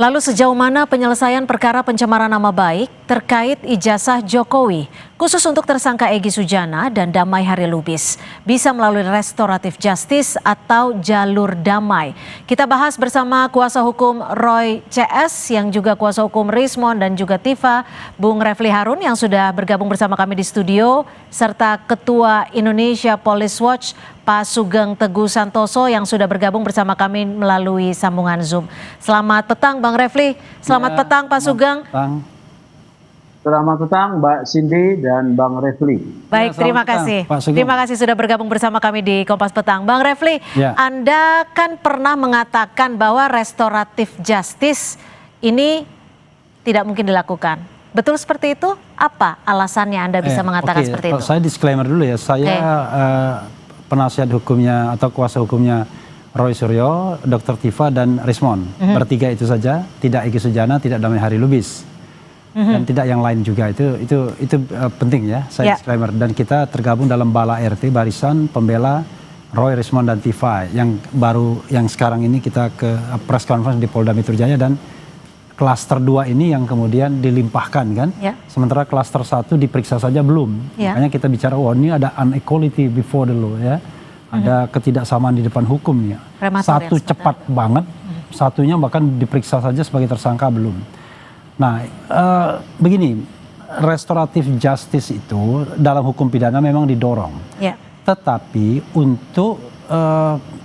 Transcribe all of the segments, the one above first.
Lalu sejauh mana penyelesaian perkara pencemaran nama baik terkait ijazah Jokowi, khusus untuk tersangka Egy Sujana dan Damai Hari Lubis, bisa melalui restoratif justice atau jalur damai? Kita bahas bersama kuasa hukum Roy CS yang juga kuasa hukum Rismon dan juga Tifa, Bung Refli Harun yang sudah bergabung bersama kami di studio, serta Ketua Indonesia Police Watch Pak Sugeng Teguh Santoso yang sudah bergabung bersama kami melalui sambungan Zoom. Selamat petang Bang Refli, selamat petang Pak Sugeng. Selamat petang Mbak Cindy dan Bang Refli. Baik, terima kasih. Terima kasih sudah bergabung bersama kami di Kompas Petang. Bang Refli, Anda kan pernah mengatakan bahwa restoratif justice ini tidak mungkin dilakukan. Betul seperti itu? Apa alasannya Anda bisa mengatakan seperti itu? Saya disclaimer dulu ya, saya penasihat hukumnya atau kuasa hukumnya Roy Suryo, Dr. Tifa dan Rismon. Bertiga itu saja, tidak Egy Sujana, tidak Damai Hari Lubis. Dan tidak yang lain juga. Itu penting ya, saya disclaimer. Dan kita tergabung dalam Bala RT, Barisan Pembela Roy, Rismon dan Tifa yang sekarang ini kita ke press conference di Polda Metro Jaya, dan klaster 2 ini yang kemudian dilimpahkan kan. Sementara klaster 1 diperiksa saja belum. Makanya kita bicara, ini ada unequality before the law ya. Ada ketidaksamaan di depan hukum ya. Satu cepat banget, satunya bahkan diperiksa saja sebagai tersangka belum. Nah, begini, restoratif justice itu dalam hukum pidana memang didorong. Tetapi untuk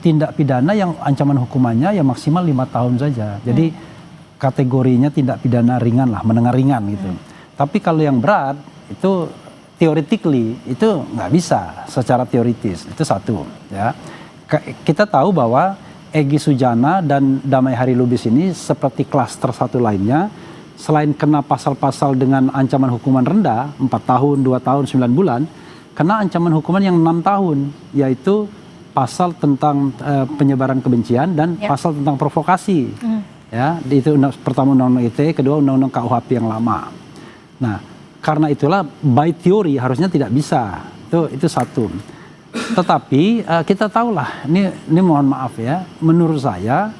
tindak pidana yang ancaman hukumannya ya maksimal 5 tahun saja. Jadi kategorinya tindak pidana ringan lah, menengah ringan gitu. Tapi kalau yang berat itu theoretically itu nggak bisa secara teoritis, itu satu ya. Kita tahu bahwa Egy Sujana dan Damai Hari Lubis ini seperti klaster 1 lainnya, selain kena pasal-pasal dengan ancaman hukuman rendah 4 tahun, 2 tahun, 9 bulan, kena ancaman hukuman yang 6 tahun, yaitu pasal tentang penyebaran kebencian dan pasal tentang provokasi. Ya, itu pertama undang-undang ITE, kedua undang-undang KUHP yang lama. Nah, karena itulah by theory harusnya tidak bisa. Itu satu. Tetapi kita tahulah, ini mohon maaf ya, menurut saya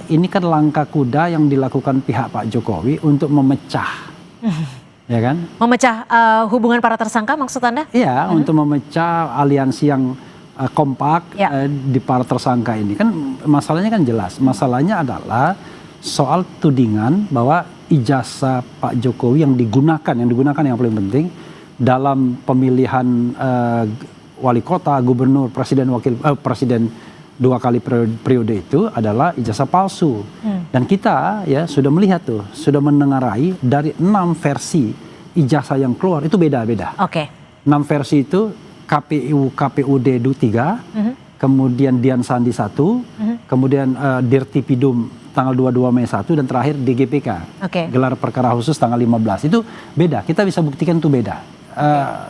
ini kan langkah kuda yang dilakukan pihak Pak Jokowi untuk memecah, ya kan? Memecah hubungan para tersangka maksud Anda? Iya, untuk memecah aliansi yang kompak di para tersangka ini. Kan masalahnya kan jelas. Masalahnya adalah soal tudingan bahwa ijazah Pak Jokowi yang digunakan yang paling penting dalam pemilihan wali kota, gubernur, presiden 2 kali periode itu adalah ijazah palsu. Dan kita ya sudah melihat tuh, sudah mendengarai dari 6 versi ijazah yang keluar itu beda-beda. 6 versi itu KPUD 3, kemudian Dian Sandi 1, kemudian Dirtipidum tanggal 22 Mei 1, dan terakhir DGPK, gelar perkara khusus tanggal 15. Itu beda, kita bisa buktikan itu beda.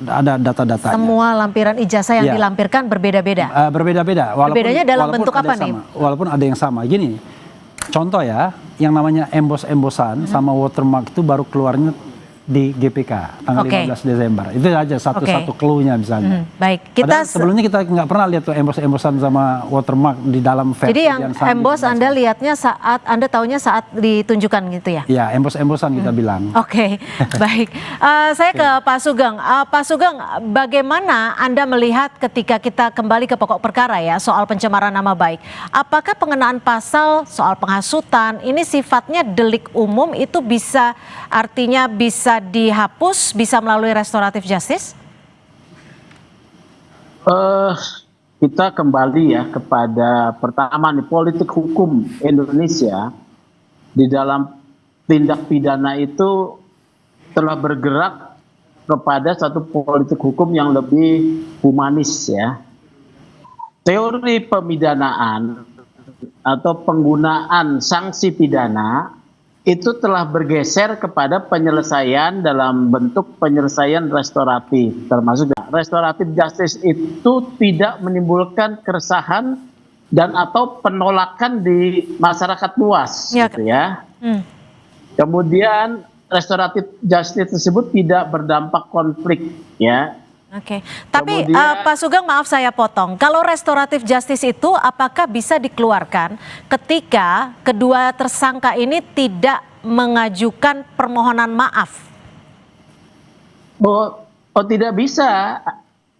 Ada data-datanya. Semua lampiran ijazah yang dilampirkan berbeda-beda? Berbeda-beda. Bedanya dalam bentuk apa nih? Walaupun ada yang sama. Gini, contoh ya, yang namanya embos-embosan sama watermark itu baru keluarnya di GPK tanggal 15 Desember. Itu aja satu clue-nya misalnya. Baik, sebelumnya kita nggak pernah lihat tuh embos-embosan sama watermark di dalam versi. Jadi yang embos Anda lihatnya saat Anda taunya saat ditunjukkan gitu ya? Iya, embos-embosan kita bilang. Baik. Saya ke Pak Sugeng. Pak Sugeng, bagaimana Anda melihat ketika kita kembali ke pokok perkara ya soal pencemaran nama baik? Apakah pengenaan pasal soal penghasutan ini sifatnya delik umum, itu bisa artinya bisa dihapus, bisa melalui restoratif justice? Kita kembali ya kepada pertama nih, politik hukum Indonesia di dalam tindak pidana itu telah bergerak kepada satu politik hukum yang lebih humanis ya. Teori pemidanaan atau penggunaan sanksi pidana itu telah bergeser kepada penyelesaian dalam bentuk penyelesaian restoratif. Termasuk restoratif justice itu tidak menimbulkan keresahan dan atau penolakan di masyarakat luas, gitu ya. Kemudian restoratif justice tersebut tidak berdampak konflik, ya. Oke, tapi Kemudian- Pak Sugeng, maaf saya potong. Kalau restoratif justice itu apakah bisa dikeluarkan ketika kedua tersangka ini tidak mengajukan permohonan maaf? Oh, tidak bisa.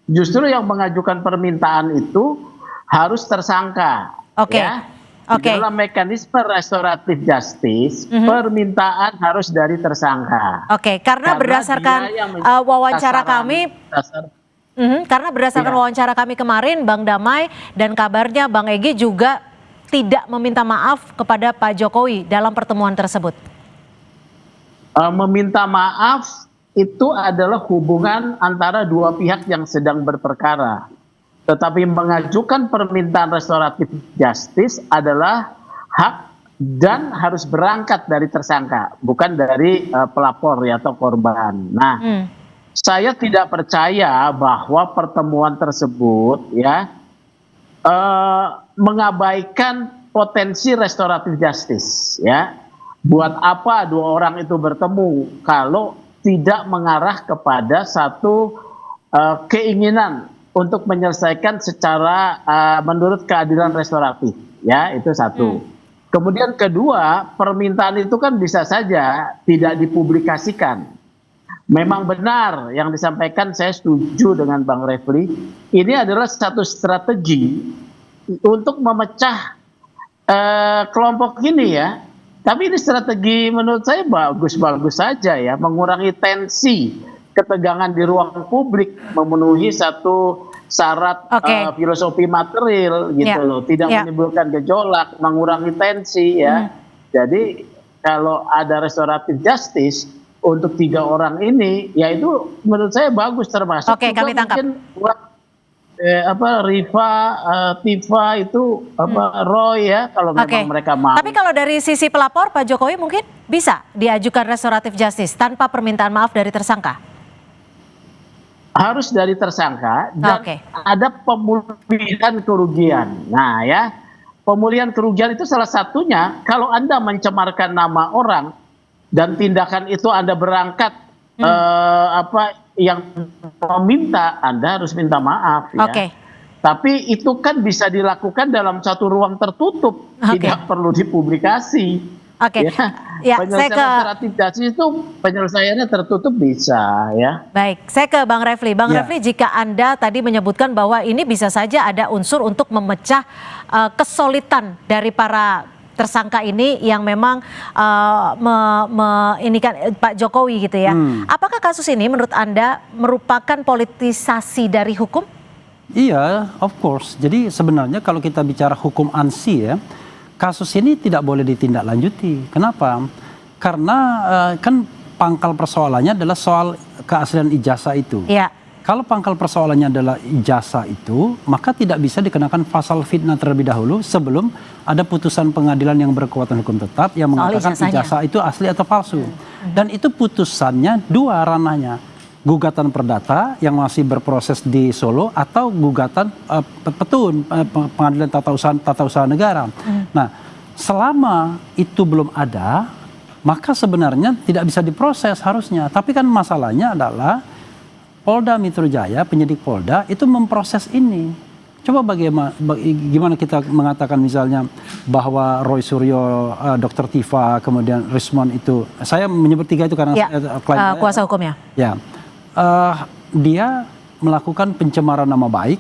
Justru yang mengajukan permintaan itu harus tersangka. Oke. Ya. Oke. Di dalam mekanisme restoratif justice, permintaan harus dari tersangka. Oke, karena berdasarkan dia yang wawancara sasaran- kami, dasar- karena berdasarkan Iya. wawancara kami kemarin, Bang Damai dan kabarnya Bang Egy juga tidak meminta maaf kepada Pak Jokowi dalam pertemuan tersebut. Meminta maaf itu adalah hubungan antara dua pihak yang sedang berperkara. Tetapi mengajukan permintaan restoratif justice adalah hak dan harus berangkat dari tersangka, bukan dari pelapor ya, atau korban. Nah, saya tidak percaya bahwa pertemuan tersebut ya mengabaikan potensi restoratif justice ya. Buat apa dua orang itu bertemu kalau tidak mengarah kepada satu keinginan untuk menyelesaikan secara menurut keadilan restoratif ya, itu satu. Kemudian kedua, permintaan itu kan bisa saja tidak dipublikasikan. Memang benar yang disampaikan, saya setuju dengan Bang Refli, ini adalah satu strategi untuk memecah kelompok ini ya. Tapi ini strategi menurut saya bagus-bagus saja ya, mengurangi tensi ketegangan di ruang publik, memenuhi satu syarat filosofi material gitu loh, tidak menimbulkan gejolak, mengurangi tensi ya. Jadi kalau ada restoratif justice untuk 3 orang ini, ya itu menurut saya bagus, termasuk Oke, juga kami tangkap. mungkin buat Rifa, Tifa itu Roy ya, kalau memang mereka mau. Tapi kalau dari sisi pelapor, Pak Jokowi mungkin bisa diajukan restoratif justice tanpa permintaan maaf dari tersangka? Harus dari tersangka dan ada pemulihan kerugian. Nah ya, pemulihan kerugian itu salah satunya kalau Anda mencemarkan nama orang dan tindakan itu Anda berangkat yang meminta, Anda harus minta maaf ya. Tapi itu kan bisa dilakukan dalam satu ruang tertutup, tidak perlu dipublikasi. Ya, penyelesaian restoratif justice itu penyelesaiannya tertutup bisa ya. Baik, saya ke Bang Refli. Bang Refli, jika Anda tadi menyebutkan bahwa ini bisa saja ada unsur untuk memecah kesulitan dari para tersangka ini yang memang ini kan Pak Jokowi gitu ya. Apakah kasus ini menurut Anda merupakan politisasi dari hukum? Iya, of course. Jadi sebenarnya kalau kita bicara hukum ANSI ya, kasus ini tidak boleh ditindaklanjuti. Kenapa? Karena kan pangkal persoalannya adalah soal keaslian ijazah itu. Iya. Kalau pangkal persoalannya adalah ijazah itu, maka tidak bisa dikenakan pasal fitnah terlebih dahulu sebelum ada putusan pengadilan yang berkekuatan hukum tetap yang mengatakan ijazah itu asli atau palsu. Dan itu putusannya dua ranahnya. Gugatan perdata yang masih berproses di Solo atau gugatan petun pengadilan tata usaha negara. Nah, selama itu belum ada, maka sebenarnya tidak bisa diproses harusnya. Tapi kan masalahnya adalah Polda Metro Jaya, penyidik Polda itu memproses ini. Coba gimana kita mengatakan misalnya bahwa Roy Suryo, Dr. Tifa, kemudian Rismon itu, saya menyebut 3 itu karena kuasa hukumnya. Ya. Dia melakukan pencemaran nama baik,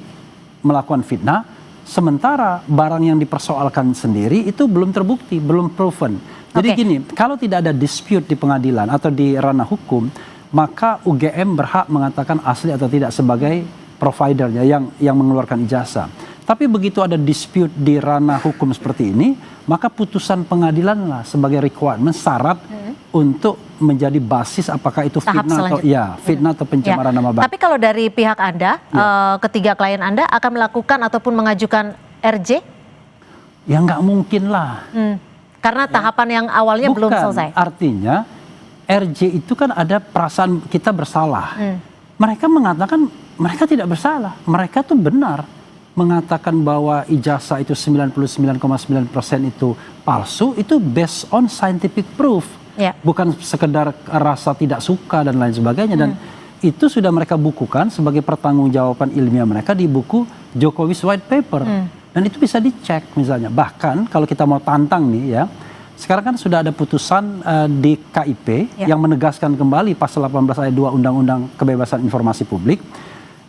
melakukan fitnah, sementara barang yang dipersoalkan sendiri itu belum terbukti, belum proven. Jadi gini, kalau tidak ada dispute di pengadilan atau di ranah hukum, maka UGM berhak mengatakan asli atau tidak sebagai providernya yang mengeluarkan ijazah. Tapi begitu ada dispute di ranah hukum seperti ini, maka putusan pengadilan lah sebagai requirement, syarat untuk menjadi basis apakah itu fitnah atau pencemaran nama baik. Tapi kalau dari pihak Anda, ketiga klien Anda akan melakukan ataupun mengajukan RJ? Ya nggak mungkin lah. Karena tahapan yang awalnya belum selesai. Artinya RJ itu kan ada perasaan kita bersalah. Mereka mengatakan mereka tidak bersalah. Mereka tuh benar mengatakan bahwa ijazah itu 99,9% itu palsu, itu based on scientific proof. Bukan sekedar rasa tidak suka dan lain sebagainya. Dan itu sudah mereka bukukan sebagai pertanggungjawaban ilmiah mereka di buku Jokowi's White Paper. Dan itu bisa dicek misalnya. Bahkan kalau kita mau tantang nih ya, sekarang kan sudah ada putusan di KIP yang menegaskan kembali pasal 18 ayat 2 Undang-Undang Kebebasan Informasi Publik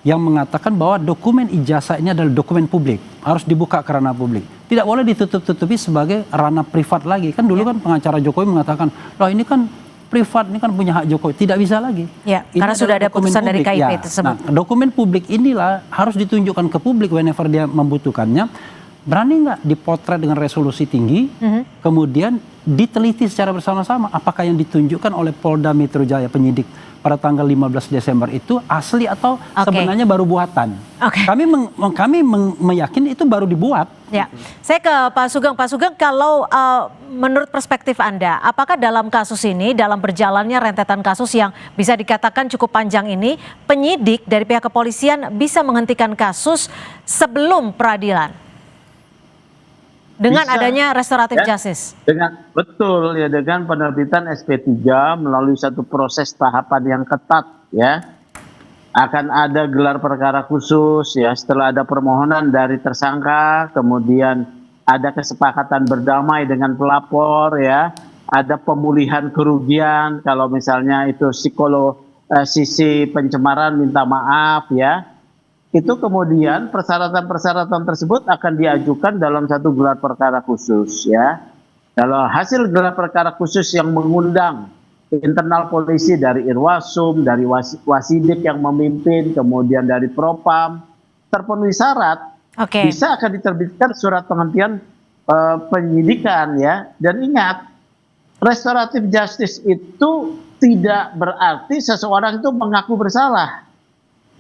yang mengatakan bahwa dokumen ijazah ini adalah dokumen publik, harus dibuka ke ranah publik. Tidak boleh ditutup-tutupi sebagai ranah privat lagi. Kan dulu kan pengacara Jokowi mengatakan, loh ini kan privat, ini kan punya hak Jokowi. Tidak bisa lagi. Ya, Ini karena sudah ada dokumen putusan dari publik. KIP tersebut. Nah, dokumen publik inilah harus ditunjukkan ke publik whenever dia membutuhkannya. Berani nggak dipotret dengan resolusi tinggi, kemudian diteliti secara bersama-sama apakah yang ditunjukkan oleh Polda Metro Jaya penyidik pada tanggal 15 Desember itu asli atau sebenarnya baru buatan. Kami meyakini itu baru dibuat. Ya, saya ke Pak Sugeng. Pak Sugeng, kalau menurut perspektif Anda, apakah dalam kasus ini, dalam berjalannya rentetan kasus yang bisa dikatakan cukup panjang ini, penyidik dari pihak kepolisian bisa menghentikan kasus sebelum peradilan? Dengan Bisa, adanya restoratif justice. Betul ya, dengan penerbitan SP3 melalui satu proses tahapan yang ketat ya. Akan ada gelar perkara khusus ya, setelah ada permohonan dari tersangka, kemudian ada kesepakatan berdamai dengan pelapor ya, ada pemulihan kerugian kalau misalnya itu sisi pencemaran minta maaf ya. Itu kemudian persyaratan-persyaratan tersebut akan diajukan dalam satu gelar perkara khusus ya. Kalau hasil gelar perkara khusus yang mengundang internal polisi dari Irwasum, dari Wasidik yang memimpin, kemudian dari Propam, terpenuhi syarat, bisa akan diterbitkan surat penghentian penyidikan ya. Dan ingat, restoratif justice itu tidak berarti seseorang itu mengaku bersalah.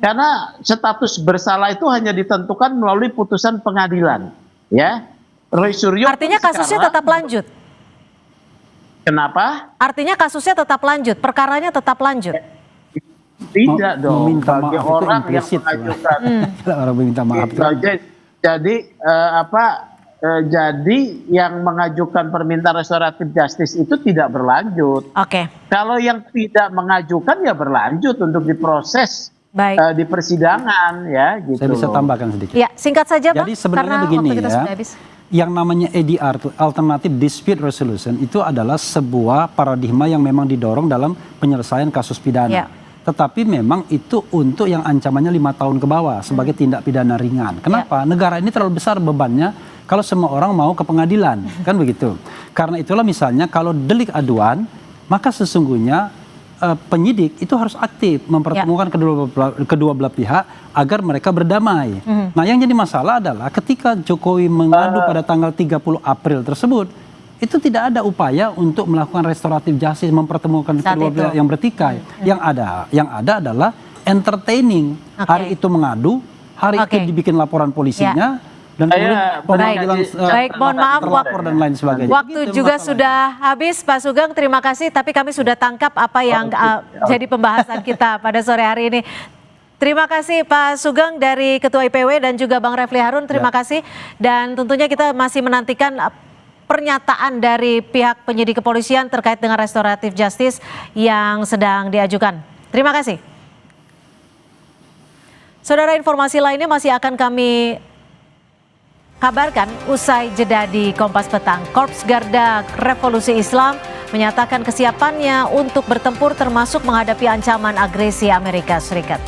Karena status bersalah itu hanya ditentukan melalui putusan pengadilan, ya. Roy Suryo. Artinya kasusnya tetap lanjut. Kenapa? Artinya kasusnya tetap lanjut, perkaranya tetap lanjut. Tidak dong. Meminta Bagi maaf orang itu yang implisit, mengajukan. Orang meminta maaf. Jadi yang mengajukan permintaan restoratif justice itu tidak berlanjut. Kalau yang tidak mengajukan ya berlanjut untuk diproses. Di persidangan ya gitu. Saya bisa tambahkan sedikit. Ya, singkat saja Bang. Jadi sebenarnya begini ya. Yang namanya ADR, Alternative Dispute Resolution, itu adalah sebuah paradigma yang memang didorong dalam penyelesaian kasus pidana. Tetapi memang itu untuk yang ancamannya 5 tahun ke bawah sebagai tindak pidana ringan. Kenapa? Negara ini terlalu besar bebannya kalau semua orang mau ke pengadilan, kan begitu. Karena itulah misalnya kalau delik aduan, maka sesungguhnya penyidik itu harus aktif mempertemukan kedua belah pihak agar mereka berdamai. Nah, yang jadi masalah adalah ketika Jokowi mengadu pada tanggal 30 April tersebut, itu tidak ada upaya untuk melakukan restoratif justice, mempertemukan kedua pihak yang bertikai. Yang ada adalah entertaining. Hari itu mengadu, hari itu dibikin laporan polisinya. Dan baik, mohon maaf dan lain sebagainya. Waktu juga sudah habis Pak Sugeng, terima kasih, tapi kami sudah tangkap apa yang jadi pembahasan kita pada sore hari ini. Terima kasih Pak Sugeng dari Ketua IPW dan juga Bang Refli Harun, terima kasih. Dan tentunya kita masih menantikan pernyataan dari pihak penyidik kepolisian terkait dengan restoratif justice yang sedang diajukan. Terima kasih. Saudara, informasi lainnya masih akan kami kabarkan usai jeda di Kompas Petang. Korps Garda Revolusi Islam menyatakan kesiapannya untuk bertempur termasuk menghadapi ancaman agresi Amerika Serikat.